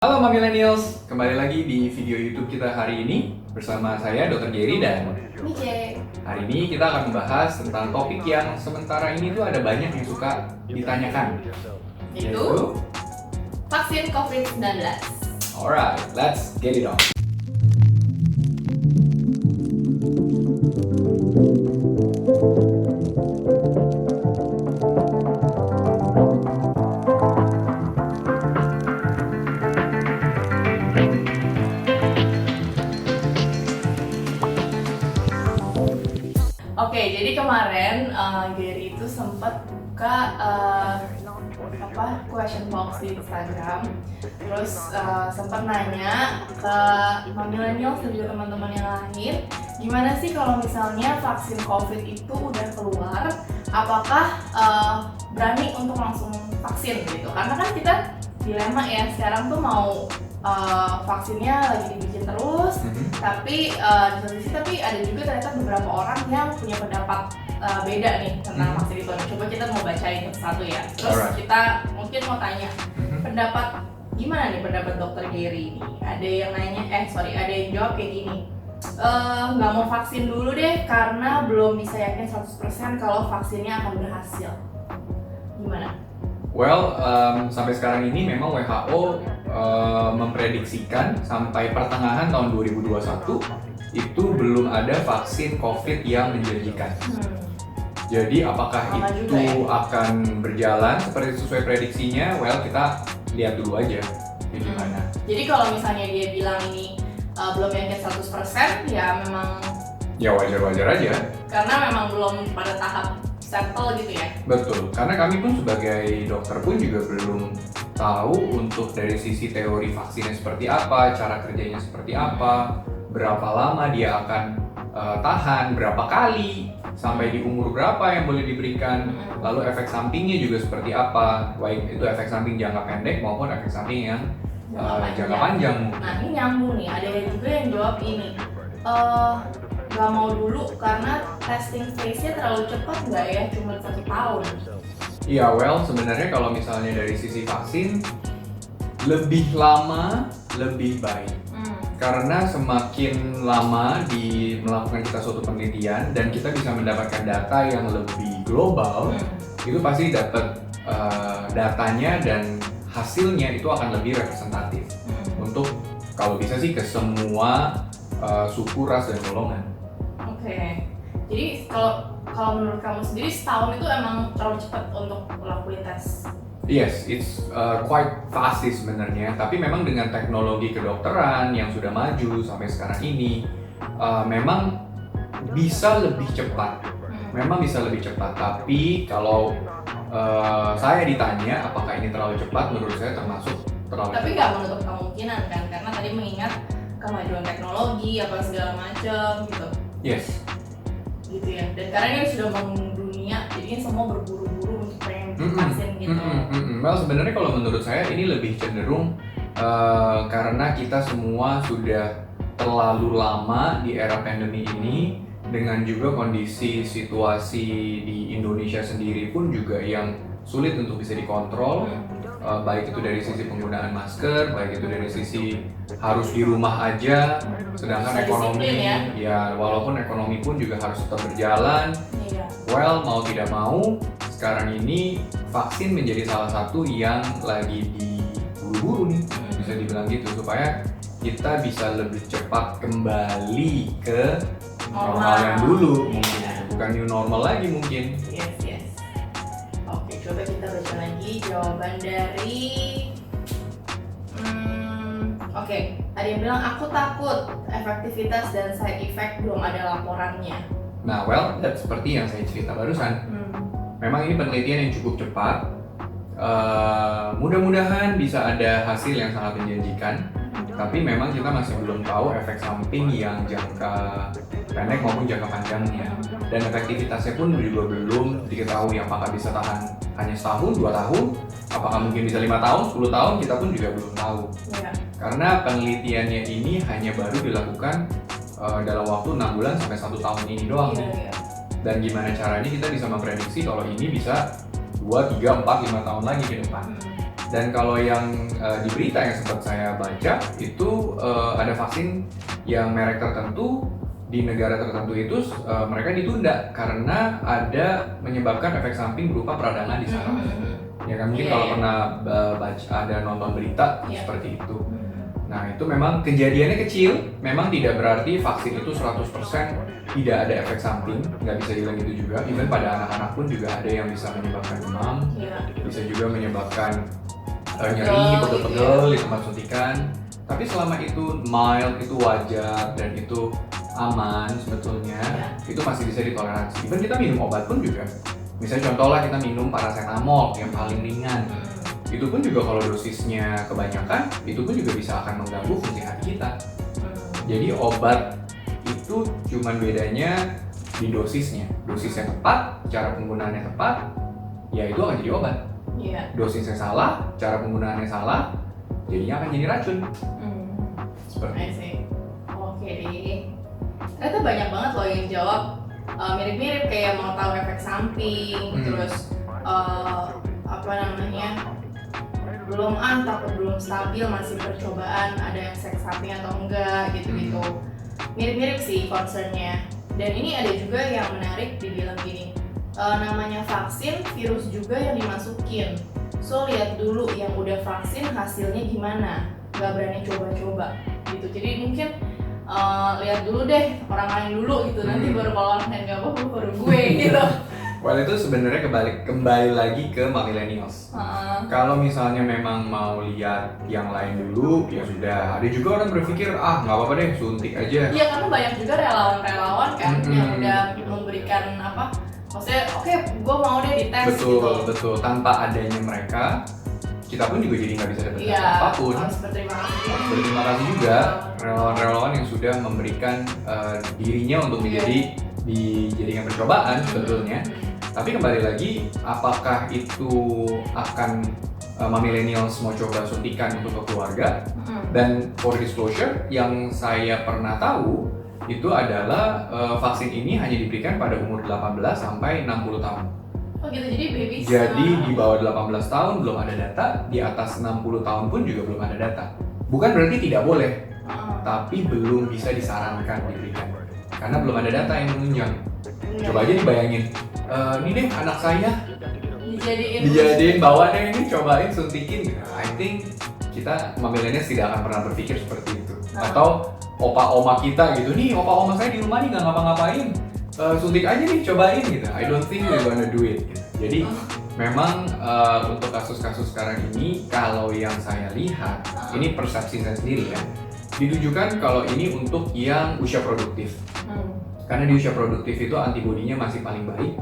Halo Millennials, kembali lagi di video YouTube kita hari ini bersama saya Dr. Gary dan Mije. hari ini kita akan membahas tentang topik yang sementara ini tuh ada banyak yang suka ditanyakan, Itu vaksin COVID-19. Alright, let's get it on. Oke, jadi kemarin Gary itu sempat buka question box di Instagram, terus sempat nanya ke millennials dan juga teman-teman yang lain, gimana sih kalau misalnya vaksin COVID itu udah keluar, apakah berani untuk langsung vaksin gitu? Karena kan kita dilema ya, sekarang tuh mau vaksinnya lagi dibikin terus, tapi di satu sisi tapi ada juga ternyata beberapa orang yang punya pendapat beda nih tentang vaksin itu. Coba kita mau bacain satu ya. Terus kita mungkin mau tanya pendapat gimana nih pendapat Dokter Gary ini. Ada yang nanya, ada yang jawab kayak gini. Nggak mau vaksin dulu deh karena belum bisa yakin 100% kalau vaksinnya akan berhasil. Gimana? Well, sampai sekarang ini memang WHO memprediksikan sampai pertengahan tahun 2021 itu belum ada vaksin COVID yang menjanjikan. Jadi apakah itu akan berjalan seperti sesuai prediksinya? Well, kita lihat dulu aja gimana. Jadi kalau misalnya dia bilang ini belum yakin 100%, ya memang ya wajar-wajar aja. Karena memang belum pada tahap settle gitu ya. Betul, karena kami pun sebagai dokter pun juga belum tahu untuk dari sisi teori vaksinnya seperti apa, cara kerjanya seperti apa, berapa lama dia akan tahan, berapa kali, sampai di umur berapa yang boleh diberikan, lalu efek sampingnya juga seperti apa, baik itu efek samping jangka pendek maupun efek samping yang jangka panjang. Nah ini nyambung nih, ada juga yang jawab ini, gak mau dulu karena testing phase-nya terlalu cepat nggak ya, cuma 1 tahun. Iya, well sebenarnya kalau misalnya dari sisi vaksin lebih lama lebih baik. Karena semakin lama melakukan kita suatu penelitian dan kita bisa mendapatkan data yang lebih global, itu pasti dapat datanya dan hasilnya itu akan lebih representatif untuk kalau bisa sih ke semua suku, ras, dan golongan. Oke. Jadi kalau menurut kamu sendiri setahun itu emang terlalu cepat untuk melakukan tes? Yes, it's quite fast sih sebenarnya. Tapi memang dengan teknologi kedokteran yang sudah maju sampai sekarang ini, memang bisa lebih cepat. Memang bisa lebih cepat. Tapi kalau saya ditanya apakah ini terlalu cepat, menurut saya termasuk terlalu cepat. Tapi nggak menutup kemungkinan kan? Karena tadi mengingat kemajuan teknologi apa segala macam gitu. Yes. Gitu ya. Dan karena ini sudah mendunia, jadi semua berburu-buru untuk pengen vaksin gitu. Well sebenarnya kalau menurut saya ini lebih cenderung karena kita semua sudah terlalu lama di era pandemi ini, dengan juga kondisi situasi di Indonesia sendiri pun juga yang sulit untuk bisa dikontrol. Baik itu dari sisi penggunaan masker, baik itu dari sisi harus di rumah aja, sedangkan ekonomi ya walaupun ekonomi pun juga harus tetap berjalan. Well, mau tidak mau sekarang ini vaksin menjadi salah satu yang lagi diburu-buru nih, bisa dibilang gitu, supaya kita bisa lebih cepat kembali ke normal yang dulu mungkin, bukan new normal lagi mungkin. Yes. Oke, coba kita baca lagi jawaban dari ada yang bilang aku takut efektivitas dan side effect belum ada laporannya. Nah, well, that's seperti yang saya cerita barusan. Memang ini penelitian yang cukup cepat. Mudah-mudahan bisa ada hasil yang sangat menjanjikan. Tapi memang kita masih belum tahu efek samping yang jangka pendek maupun jangka panjangnya. Dan efektivitasnya pun juga belum diketahui apakah bisa tahan hanya setahun, 2 tahun, apakah mungkin bisa 5 tahun, 10 tahun, kita pun juga belum tahu. Karena penelitiannya ini hanya baru dilakukan dalam waktu 6 bulan sampai 1 tahun ini doang. Dan gimana caranya kita bisa memprediksi kalau ini bisa 2, 3, 4, 5 tahun lagi ke depan. Dan kalau yang di berita yang sempat saya baca itu ada vaksin yang merek tertentu di negara tertentu itu mereka ditunda karena ada menyebabkan efek samping berupa peradangan di saraf. Ya kan mungkin kalau pernah baca ada nonton berita seperti itu. Nah itu memang kejadiannya kecil, memang tidak berarti vaksin itu 100% tidak ada efek samping, nggak bisa dibilang gitu juga. Even pada anak-anak pun juga ada yang bisa menyebabkan demam, bisa juga menyebabkan nyeri, pegel-pegel di tempat suntikan. Tapi selama itu mild, itu wajar dan itu aman sebetulnya, itu masih bisa ditoleransi. Even kita minum obat pun juga, misalnya contoh lah kita minum paracetamol yang paling ringan, itu pun juga kalau dosisnya kebanyakan, itu pun juga bisa akan mengganggu fungsi hati kita. Jadi obat itu cuman bedanya di dosisnya. Dosisnya tepat, cara penggunaannya tepat, ya itu akan jadi obat. Dosisnya salah, cara penggunaannya salah, jadinya akan jadi racun. Seperti itu. Oke deh. Ternyata banyak banget loh yang jawab mirip-mirip kayak mau tahu efek samping, terus apa namanya, belum takut belum stabil, masih percobaan ada efek samping atau enggak gitu-gitu. Mirip-mirip sih concernnya. Dan ini ada juga yang menarik, dibilang gini, namanya vaksin, virus juga yang dimasukin. So lihat dulu yang udah vaksin hasilnya gimana, nggak berani coba-coba gitu. Jadi mungkin lihat dulu deh orang lain dulu gitu, nanti baru kalau orang lain nggak apa-apa baru gue gitu. Well itu sebenarnya kembali lagi ke millennials. Kalau misalnya memang mau lihat yang lain dulu, ya sudah. Ada juga orang berpikir nggak apa-apa deh, suntik aja. Iya karena banyak juga relawan-relawan kan yang udah memberikan apa, maksudnya oke, gue mau deh dites gitu. Betul. Tanpa adanya mereka, kita pun juga jadi nggak bisa dapat apapun. Harus berterima kasih juga relawan-relawan yang sudah memberikan dirinya untuk dijadikan percobaan sebetulnya. Tapi kembali lagi, apakah itu akan millennials mau coba suntikan untuk ke keluarga? Dan for disclosure, yang saya pernah tahu itu adalah vaksin ini hanya diberikan pada umur 18 sampai 60 tahun. Oh gitu, jadi baby. Jadi di bawah 18 tahun belum ada data, di atas 60 tahun pun juga belum ada data. Bukan berarti tidak boleh, tapi belum bisa disarankan diberikan. Karena belum ada data yang menunjang. Coba aja dibayangin, ini deh anak saya dijadiin bawa deh ini, cobain suntikin gitu. I think kita millennials tidak akan pernah berpikir seperti itu. Atau opa-oma kita gitu, nih opa-oma saya di rumah nih nggak ngapa-ngapain, suntik aja nih, cobain gitu. I don't think we're gonna do it gitu. Jadi memang untuk kasus-kasus sekarang ini, kalau yang saya lihat, ini persepsi saya sendiri ya, ditujukan kalau ini untuk yang usia produktif. Karena di usia produktif itu antibodinya masih paling baik.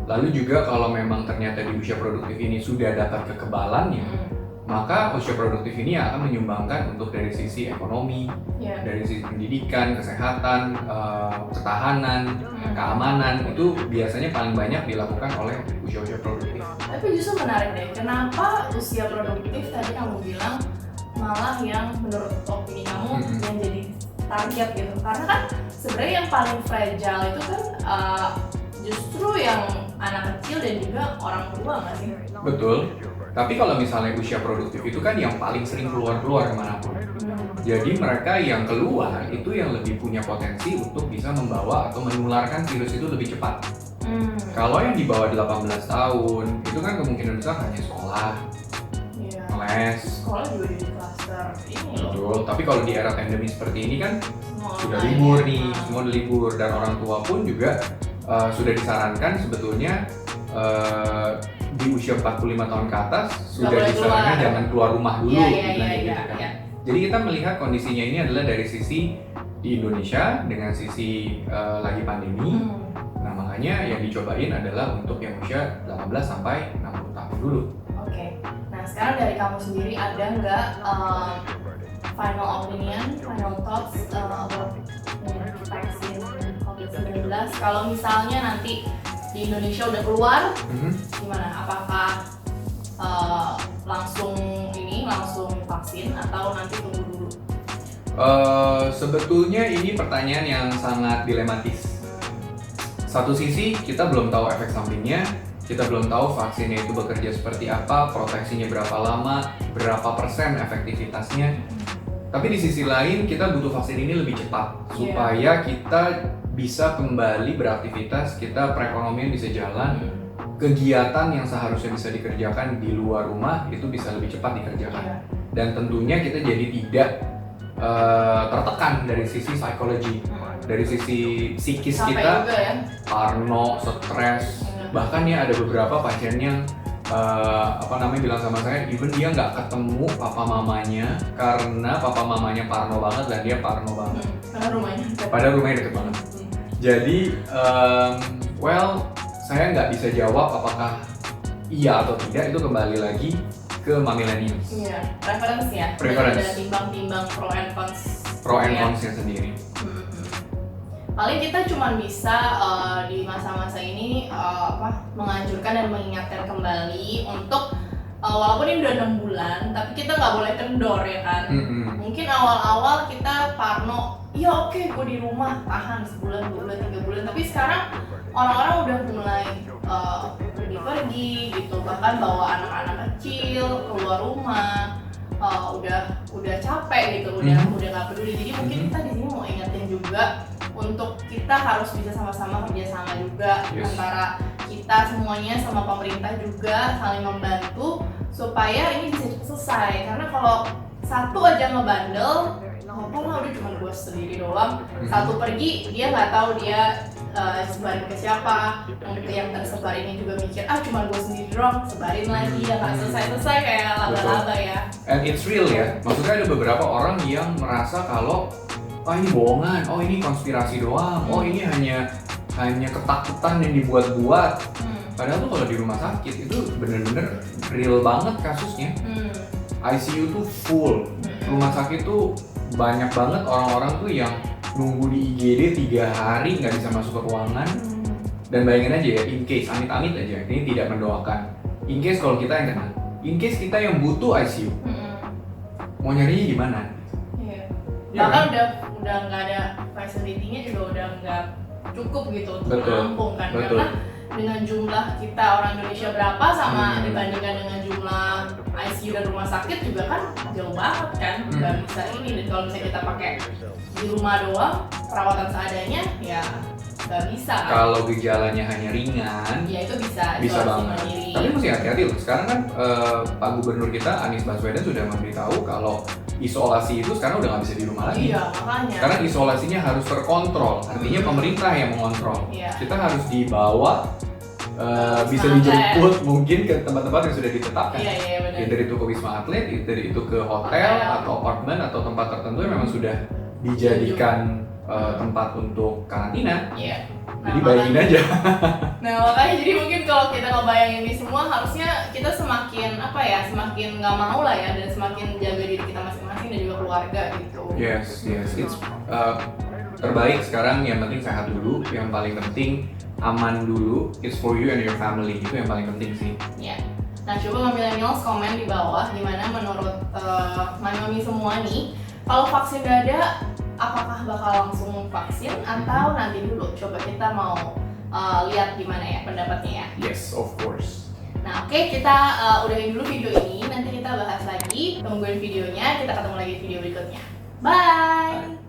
Lalu juga kalau memang ternyata di usia produktif ini sudah dapat kekebalannya, maka usia produktif ini akan menyumbangkan untuk dari sisi ekonomi, dari sisi pendidikan, kesehatan, ketahanan, keamanan, itu biasanya paling banyak dilakukan oleh usia-usia produktif. Tapi justru menarik deh, kenapa usia produktif tadi kamu bilang malah yang menurut opini kamu yang jadi target gitu? Karena kan sebenarnya yang paling fragile itu kan justru yang anak kecil dan juga orang tua nggak sih? Betul. Tapi kalau misalnya usia produktif itu kan yang paling sering keluar kemanapun. Jadi mereka yang keluar itu yang lebih punya potensi untuk bisa membawa atau menularkan virus itu lebih cepat. Kalau yang di bawah 18 tahun itu kan kemungkinan besar hanya sekolah, les. Sekolah juga di klaster ini loh. Betul. Tapi kalau di era pandemi seperti ini kan sudah online libur nih, semua udah libur, dan orang tua pun juga sudah disarankan sebetulnya di usia 45 tahun ke atas sudah disarankan jangan keluar rumah dulu. Jadi kita melihat kondisinya ini adalah dari sisi di Indonesia dengan sisi lagi pandemi. Nah makanya yang dicobain adalah untuk yang usia 18 sampai 60 tahun dulu. Oke. Nah sekarang dari kamu sendiri ada nggak final opinion, final thoughts about vaksin COVID-19? Kalau misalnya nanti di Indonesia udah keluar, gimana? Apakah langsung vaksin atau nanti tunggu dulu? Sebetulnya ini pertanyaan yang sangat dilematis. Satu sisi kita belum tahu efek sampingnya, Kita belum tahu vaksinnya itu bekerja seperti apa, proteksinya berapa lama, berapa persen efektivitasnya. Tapi di sisi lain kita butuh vaksin ini lebih cepat supaya kita bisa kembali beraktivitas, kita perekonomian bisa jalan, kegiatan yang seharusnya bisa dikerjakan di luar rumah itu bisa lebih cepat dikerjakan. Dan tentunya kita jadi tidak tertekan dari sisi psikologi, dari sisi psikis Sampai kita, juga ya. parno, stres. Bahkan ya ada beberapa pasien yang bilang sama saya, even dia nggak ketemu papa mamanya karena papa mamanya parno banget dan dia parno banget. Padahal rumahnya deket banget. Jadi, saya nggak bisa jawab apakah iya atau tidak, itu kembali lagi ke millennials. Iya, preference ya. Preference. Ada timbang-timbang pro and cons. Pro and cons-nya sendiri. Paling kita cuma bisa di masa-masa ini menganjurkan dan mengingatkan kembali untuk walaupun ini udah 6 bulan, tapi kita nggak boleh kendor ya kan. Mungkin awal-awal kita parno, iya oke, gue di rumah tahan sebulan, 2 bulan, 3 bulan. Tapi sekarang orang-orang udah mulai pergi gitu, bahkan bawa anak-anak kecil keluar rumah, udah capek gitu, udah nggak peduli. Jadi mungkin kita di sini mau ingetin juga untuk kita harus bisa sama-sama kerjasama juga antara kita semuanya sama pemerintah juga saling membantu supaya ini bisa cepat selesai. Karena kalau satu aja ngebandel, lah udah cuma gue sendiri doang. Satu pergi dia nggak tahu dia sebarin ke siapa. Yang tersebar ini juga mikir cuma gue sendiri doang, sebarin lagi ya nggak selesai kayak laba-laba ya. And it's real ya. Maksudnya ada beberapa orang yang merasa kalau ini bohongan, ini konspirasi doang, ini hanya ketakutan yang dibuat-buat. Padahal tuh kalau di rumah sakit itu bener-bener real banget kasusnya. ICU tuh full, rumah sakit tuh banyak banget orang-orang tuh yang nunggu di IGD 3 hari nggak bisa masuk ke ruangan. Dan bayangin aja ya, in case, amit-amit aja, ini tidak mendoakan. In case kalau kita yang kena, in case kita yang butuh ICU, mau nyarinya gimana? Bahkan udah nggak ada facility-nya juga udah nggak cukup gitu untuk menampung kan. Karena dengan jumlah kita orang Indonesia berapa sama dibandingkan dengan jumlah ICU dan rumah sakit juga kan jauh banget kan, nggak bisa ini. Dan kalau misalnya kita pakai di rumah doang perawatan seadanya ya nggak bisa kan. Kalau gejalanya hanya ringan, ya itu bisa banget. Tapi mesti hati-hati loh. Sekarang kan Pak Gubernur kita Anies Baswedan sudah memberitahu kalau isolasi itu sekarang udah nggak bisa di rumah lagi. Iya, makanya. Karena isolasinya harus terkontrol. Artinya pemerintah yang mengontrol. Kita harus dibawa, bisa dijemput mungkin ke tempat-tempat yang sudah ditetapkan. Iya, benar. Dari itu ke Wisma Atlet, dari itu ke hotel atau apartemen atau tempat tertentu yang memang sudah dijadikan tempat untuk karantina. Iya. Jadi bayangin aja. Nah makanya jadi mungkin kalau kita ngebayangin ini semua harusnya kita semakin nggak mau lah ya, dan semakin jaga diri kita masing-masing dan juga keluarga gitu. Yes, it's terbaik sekarang. Yang penting sehat dulu, yang paling penting aman dulu. It's for you and your family, itu yang paling penting sih. Iya. Nah coba millennials komen di bawah gimana menurut mami semua nih, kalau vaksin udah ada apakah bakal langsung vaksin atau nanti dulu? Coba kita mau lihat gimana ya pendapatnya ya. Yes, of course. Nah oke, kita udahin dulu video ini, nanti kita bahas lagi, tungguin videonya, kita ketemu lagi di video berikutnya. Bye!